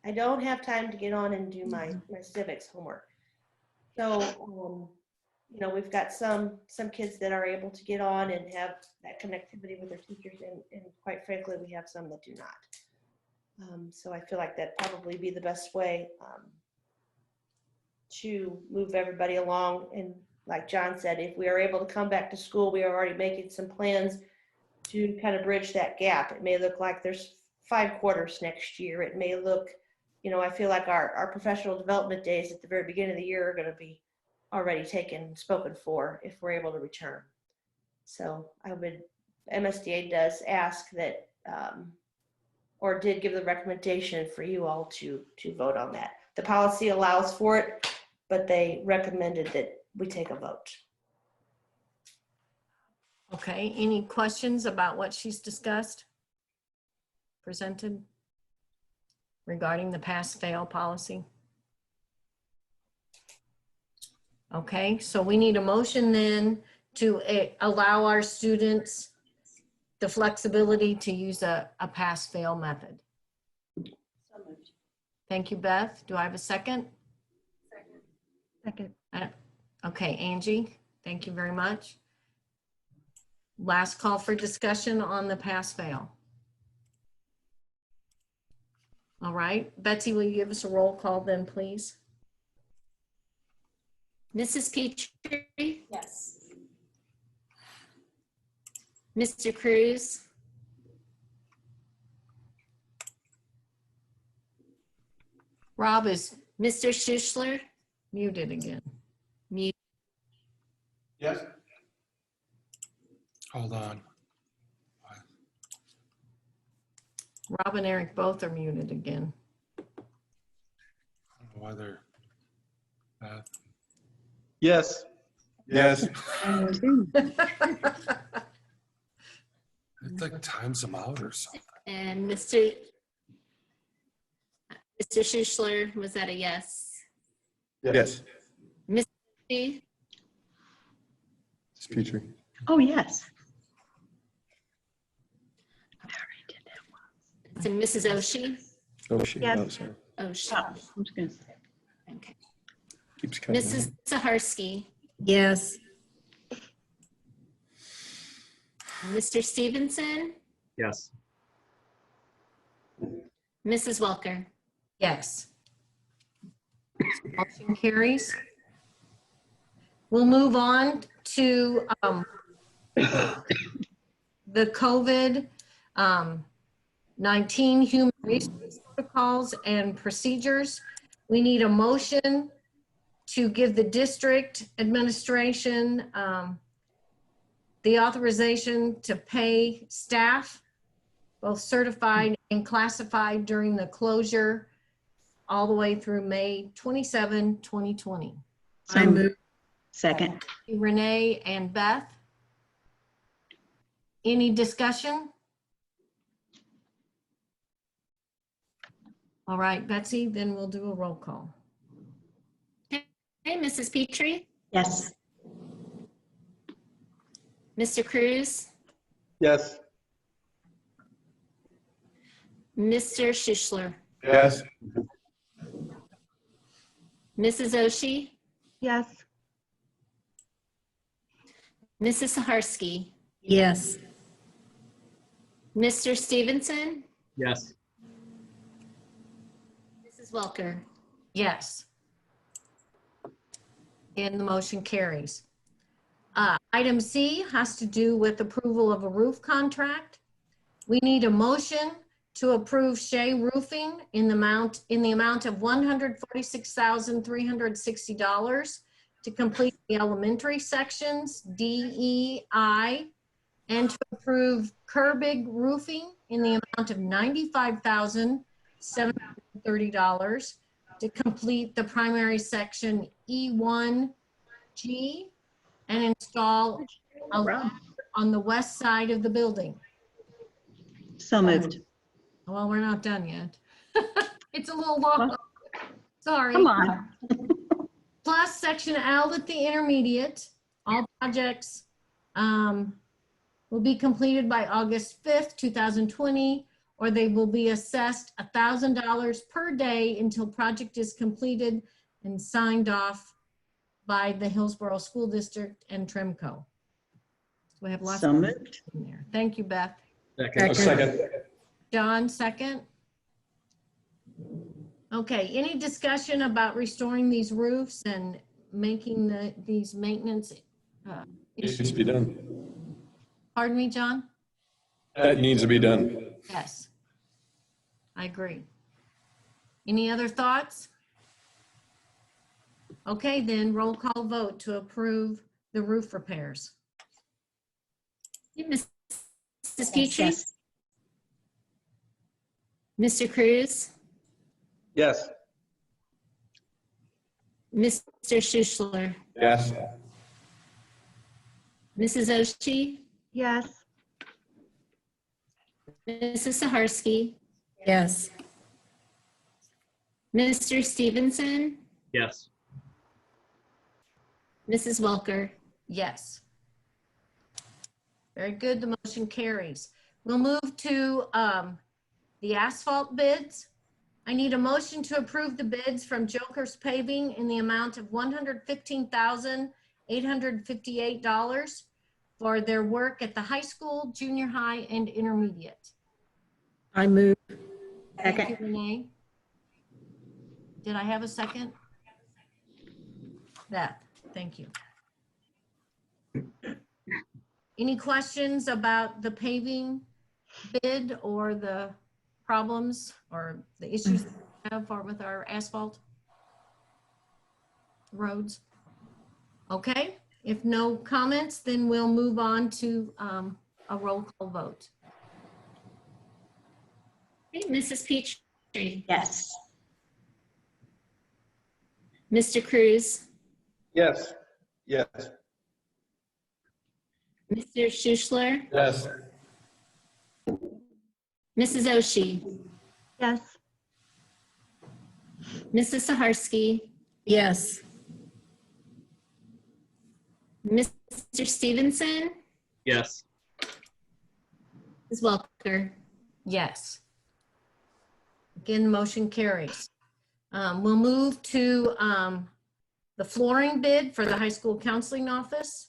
I don't have time to get on and do my civics homework. So, you know, we've got some kids that are able to get on and have that connectivity with their teachers, and quite frankly, we have some that do not. So I feel like that'd probably be the best way to move everybody along. And like John said, if we are able to come back to school, we are already making some plans to kind of bridge that gap. It may look like there's 5 quarters next year. It may look, you know, I feel like our professional development days at the very beginning of the year are going to be already spoken for if we're able to return. So MSDA does ask that, or did give the recommendation for you all to vote on that. The policy allows for it, but they recommended that we take a vote. Okay, any questions about what she's discussed? Presented regarding the pass-fail policy? Okay, so we need a motion then to allow our students the flexibility to use a pass-fail method. Thank you, Beth. Do I have a second? Second. Okay, Angie, thank you very much. Last call for discussion on the pass-fail. All right, Betsy, will you give us a roll call then, please? Mrs. Petrie, Yes. Mr. Cruz, Rob is Mr. Schuschler, muted again. mute. Yes. Hold on. Rob and Eric both are muted again. I don't know why they're. Yes. Yes. It's like times them out or something. And Mr. Schuschler, was that a yes? Yes. Ms. Petrie, Ms. Petrie. Oh, yes. and Mrs. Oshie? Oh, she. Yes. Oh, sorry. Oshie. I'm just gonna say. Okay. Keeps cutting Mrs. out. Saharsky, Yes. Mr. Stevenson, Yes. Mrs. Welker. Yes. Motion carries. We'll move on to the COVID-19 human resource protocols and procedures. We need a motion to give the district administration the authorization to pay staff, both certified and classified, during the closure all the way through May 27, 2020. So moved. Second. Renee and Beth. Any discussion? All right, Betsy, then we'll do a roll call. Okay, Mrs. Petrie, Yes. Mr. Cruz, Yes. Mr. Schuschler, Yes. Mrs. Oshie, Yes. Mrs. Saharsky, Yes. Mr. Stevenson, Yes. Mrs. Welker. Yes. And the motion carries. Item C has to do with approval of a roof contract. We need a motion to approve Shea Roofing in the amount of $146,360 to complete the elementary sections, D, E, I, and to approve Kerbig Roofing in the amount of $95,730 to complete the primary section E1, G, and install a ladder on the west side of the building. So moved. Well, we're not done yet. It's a little long. Sorry. Come on. Plus section L at the intermediate. All projects will be completed by August 5th, 2020, or they will be assessed $1,000 per day until project is completed and signed off by the Hillsborough School District and Trimco. So we have lots So of moved. in there. Thank you, Beth. Second. John, second. Okay, any discussion about restoring these roofs and making these maintenance Needs issues? to be done. Pardon me, John? That needs to be done. Yes, I agree. Any other thoughts? Okay, then roll call vote to approve the roof repairs. Mrs. Petrie? Yes. Mr. Cruz? Yes. Mr. Schuschler? Yes. Mrs. Oshie? Yes. Mrs. Saharsky? Yes. Mr. Stevenson? Yes. Mrs. Welker? Yes. Very good, the motion carries. We'll move to the asphalt bids. I need a motion to approve the bids from Joker's Paving in the amount of $115,858 for their work at the high school, junior high, and intermediate. I move. Thank you, Second. Renee. Did I have a second? Beth, thank you. Any questions about the paving bid or the problems or the issues that we have with our asphalt roads? Okay, if no comments, then we'll move on to a roll call vote. Okay, Mrs. Petrie? Yes. Mr. Cruz? Yes. Yes. Mr. Schuschler? Yes. Mrs. Oshie? Yes. Mrs. Saharsky? Yes. Mr. Stevenson? Yes. Mrs. Welker? Yes. Again, the motion carries. We'll move to the flooring bid for the high school counseling office.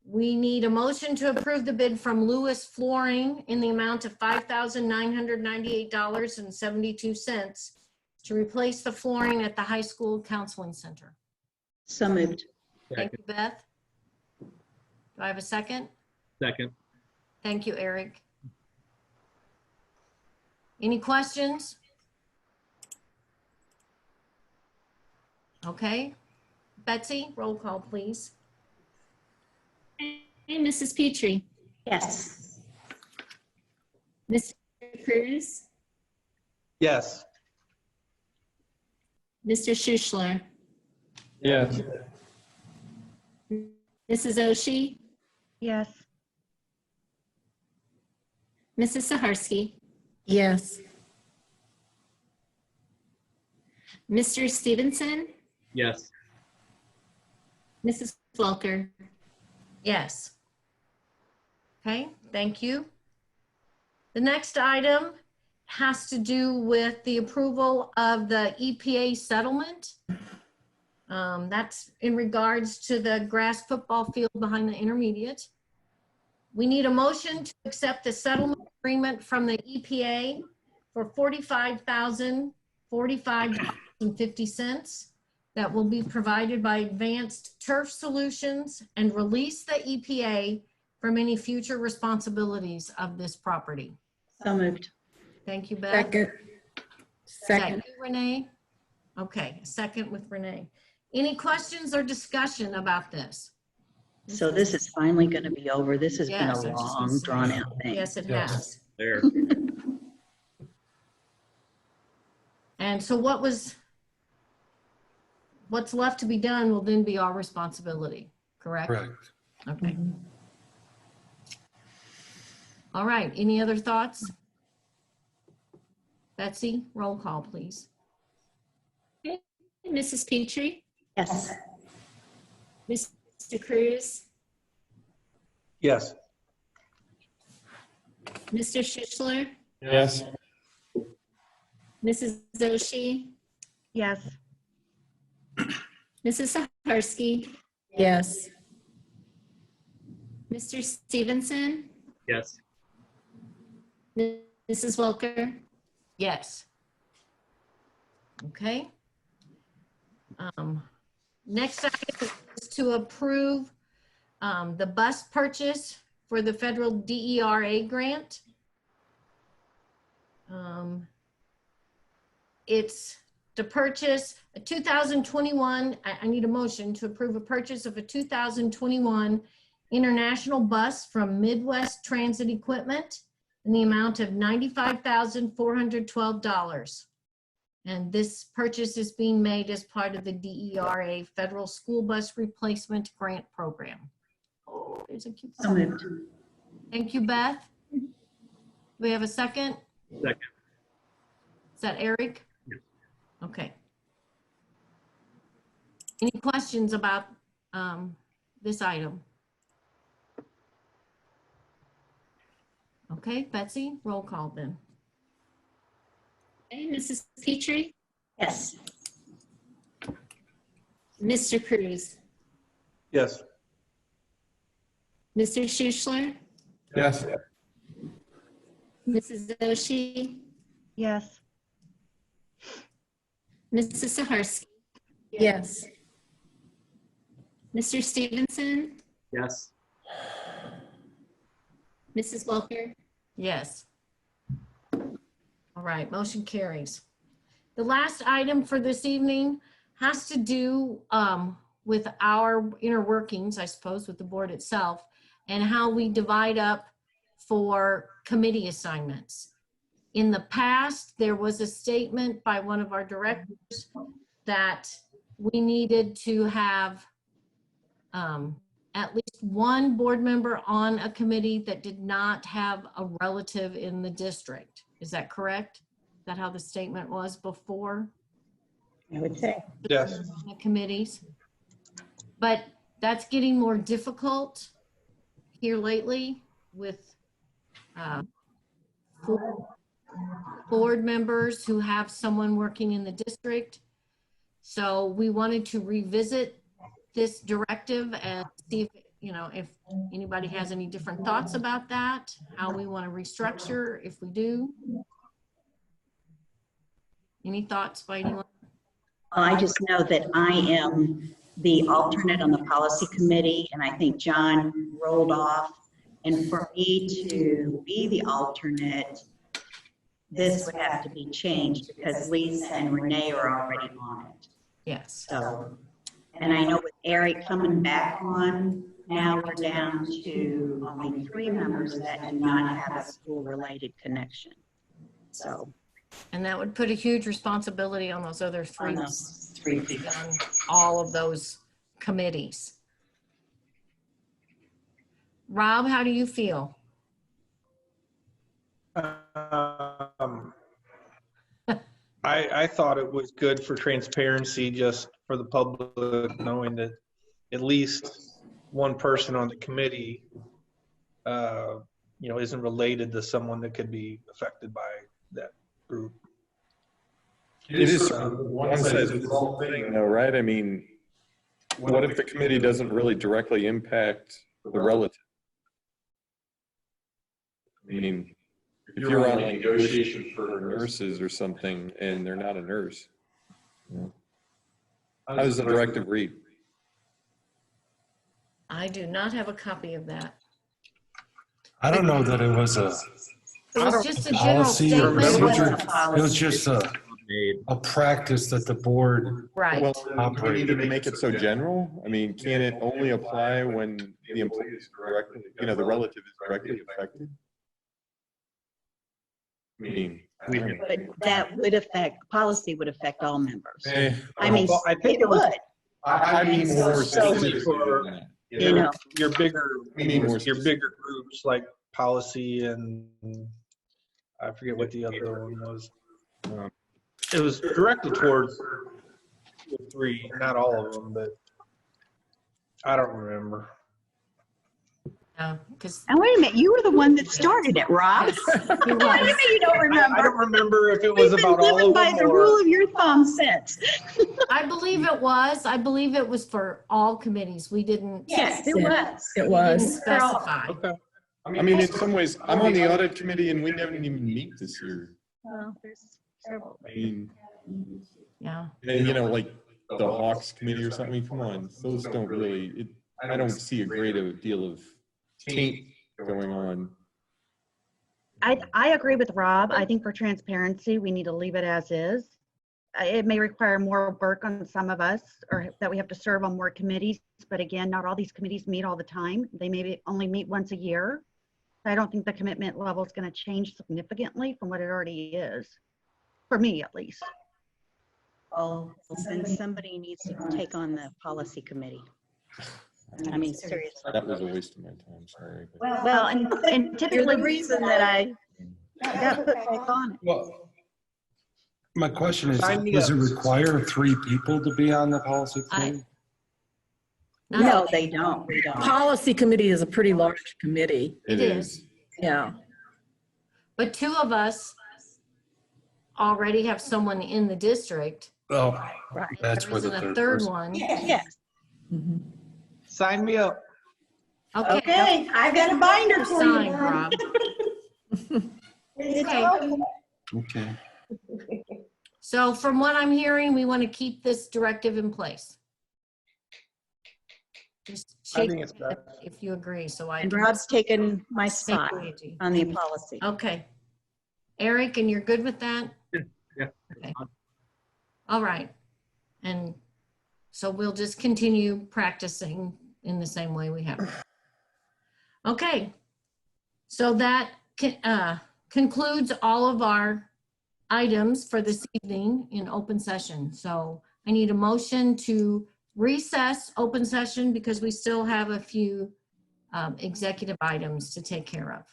We need a motion to approve the bid from Lewis Flooring in the amount of $5,998.72 to replace the flooring at the high school counseling center. So moved. Thank you, Beth. Do I have a second? Second. Thank you, Eric. Any questions? Okay. Betsy, roll call, please. Hey, Mrs. Petrie? Yes. Mr. Cruz? Yes. Mr. Schuschler? Yes. Mrs. Oshie? Yes. Mrs. Saharsky? Yes. Mr. Stevenson? Yes. Mrs. Welker? Yes. Okay, thank you. The next item has to do with the approval of the EPA settlement. That's in regards to the grass football field behind the intermediate. We need a motion to accept the settlement agreement from the EPA for $45,045.50 that will be provided by Advanced Turf Solutions and release the EPA from any future responsibilities of this property. So moved. Thank you, Beth. Second. Is that Second. you, Renee? Okay, a second with Renee. Any questions or discussion about this? So this is finally going to be over. This has been Yes, a I was just gonna long, say. drawn out thing. Yes, it Yes. has. There. And so what's left to be done will then be our responsibility, correct? Correct. Okay. All right, any other thoughts? Betsy, roll call, please. Mrs. Petrie, Yes. Mr. Cruz, Yes. Mr. Schuschler, Yes. Mrs. Zoshi, Yes. Mrs. Saharsky, Yes. Mr. Stevenson, Yes. Mrs. Welker. Yes. Okay. Next item is to approve the bus purchase for the federal DERA grant. It's to purchase a 2021, I need a motion to approve a purchase of a 2021 international bus from Midwest Transit Equipment in the amount of $95,412. And this purchase is being made as part of the DERA Federal School Bus Replacement Grant Program. Oh, there's a cute So moved. Thank you, Beth. Do we have a second? Second. Is that Eric? Yes. Okay. Any questions about this item? Okay, Betsy, roll call then. Okay, Mrs. Petrie, Yes. Mr. Cruz, Yes. Mr. Schuschler, Yes. Mrs. Zoshi, Yes. Mrs. Saharsky, Yes. Mr. Stevenson, Yes. Mrs. Welker. Yes. All right, motion carries. The last item for this evening has to do with our inner workings, I suppose, with the board itself, and how we divide up for committee assignments. In the past, there was a statement by one of our directors that we needed to have at least one board member on a committee that did not have a relative in the district. Is that correct? Is that how the statement was before? I would say. Yes. The committees? But that's getting more difficult here lately with board members who have someone working in the district. So we wanted to revisit this directive and see if, if anybody has any different thoughts about that, how we want to restructure if we do. Any thoughts by anyone? I just know that I am the alternate on the policy committee, and I think John rolled off. And for me to be the alternate, this would have to be changed because Lisa and Renee are already on it. Yes. So, and I know with Eric coming back on, now we're down to only 3 members that do not have a school-related connection. So, And that would put a huge responsibility on those other three, on those 3 people. on all of those committees. Rob, how do you feel? I thought it was good for transparency, just for the public, knowing that at least one person on the committee, isn't related to someone that could be affected by that group. It is sort of a one-size-fits-all thing, though, right? I mean, what if the committee doesn't really directly impact the relative? I mean, if you're on a negotiation for nurses or something and they're not a nurse, how does the directive read? I do not have a copy of that. I don't know that it was It was just a general Policy or statement. procedure, It it was just a practice that the board Right. Well, do we need to make it so general? I mean, can it only apply when the employee is directly, the relative is directly affected? I mean, I don't know. But that would affect, policy would affect all members. I I mean, Well, I think it would, I mean more specifically for- than that. you know. Your bigger, We need more your bigger groups like policy and I forget what the other one was. It was directed towards the three, not all of them, but I don't remember. Because And wait a minute, you were the one that started it, Rob. What do you mean you don't I remember? don't remember if it was We've been about all living of by them the or. rule of your thumb since. I believe it was. I believe it was for all committees. We didn't. Yes, it Yeah. was. It we was. didn't specify. Okay. I mean, in some ways, I'm on the audit committee and we didn't even meet this year. Well, there's several. I mean, Yeah. and like the Hawks committee or something, I mean, come on, those don't really, I don't see a great deal of taint going on. I agree with Rob. I think for transparency, we need to leave it as is. It may require more work on some of us, or that we have to serve on more committees. But again, not all these committees meet all the time. They maybe only meet once a year. I don't think the commitment level is going to change significantly from what it already is, for me at least. Well, then somebody needs to take on the policy committee. I mean, seriously. That was a waste of my time, sorry. Well, and You're typically the reason that I got put back on it. Well, my question is, Sign me does it up. require 3 people to be on the policy committee? No, they don't. We don't. policy committee is a pretty large committee. It is. Yeah. But 2 of us already have someone in the district. Oh, Right. that's There where the isn't a third third person. one. Yes. Mhm. Sign me up. Okay. I've got a binder for you. Sign, Rob. Okay. Okay. So from what I'm hearing, we want to keep this directive in place. Just I shake think it's your head if you agree, so I. And can Rob's taken my take spot Luigi. on the policy. Okay. Eric, and you're good with that? Yeah. Okay. All right. And so we'll just continue practicing in the same way we have. Okay. So that concludes all of our items for this evening in open session. So I need a motion to recess open session because we still have a few executive items to take care of.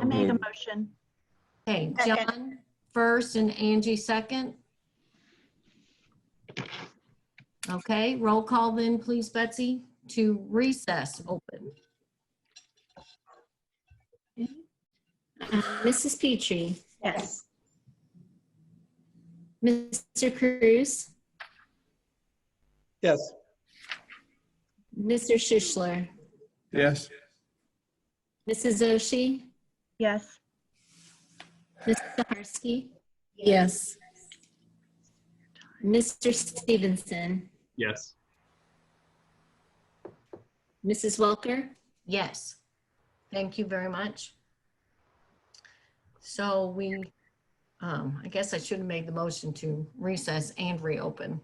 I made a motion. Okay, Second. John first and Angie second. Okay, roll call then, please, Betsy, to recess open. Mrs. Petrie, Yes. Mr. Cruz, Yes. Mr. Schuschler, Yes. Mrs. Oshie, Yes. Mrs. Saharsky, Yes. Mr. Stevenson, Yes. Mrs. Welker, Yes, thank you very much. So we, I guess I should have made the motion to recess and reopen.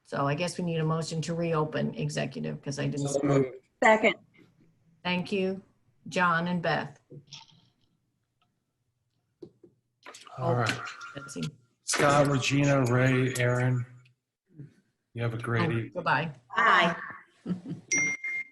So I guess we need a motion to reopen executive because I didn't. Second. Thank you, John and Beth. All right. Betsy. Scott, Regina, Ray, Aaron, you have a great Oh, evening. Goodbye. Aye.